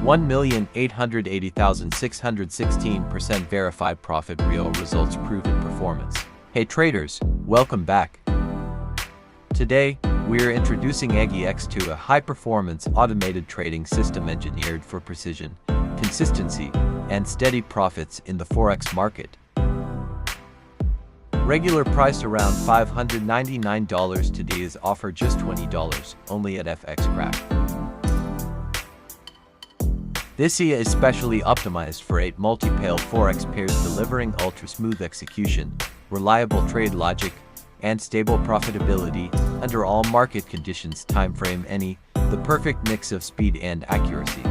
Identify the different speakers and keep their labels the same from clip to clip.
Speaker 1: 1,880,616% verified profit, real results, proven performance. Hey traders, welcome back. Today, we're introducing AGI EA, a high-performance automated trading system engineered for precision, consistency, and steady profits in the Forex market. Regular price around $599, today is offer just $20 only at FX Crack. This AGI is specially optimized for 8 multi-pale Forex pairs, delivering ultra-smooth execution, reliable trade logic, and stable profitability under all market conditions. Time frame any, the perfect mix of speed and accuracy.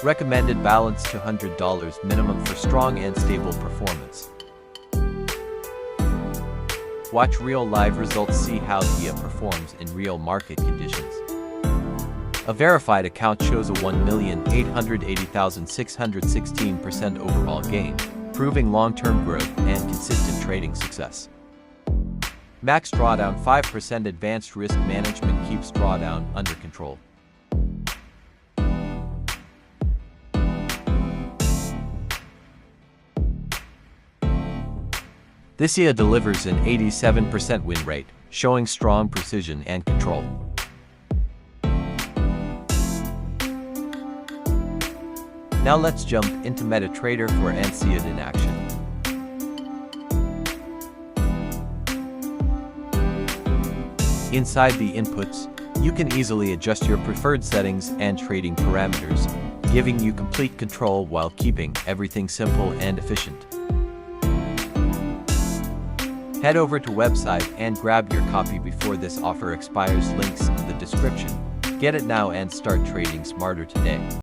Speaker 1: Recommended balance $200 minimum for strong and stable performance. Watch real live results, see how the AGI performs in real market conditions. A verified account shows a 1,880,616% overall gain, proving long-term growth and consistent trading success. Max drawdown 5%. Advanced risk management keeps drawdown under control. This AGI delivers an 87% win rate, showing strong precision and control. Now let's jump into MetaTrader for and see it in action. Inside the inputs, you can easily adjust your preferred settings and trading parameters, giving you complete control while keeping everything simple and efficient. Head over to website and grab your copy before this offer expires. Links in the description. Get it now and start trading smarter today.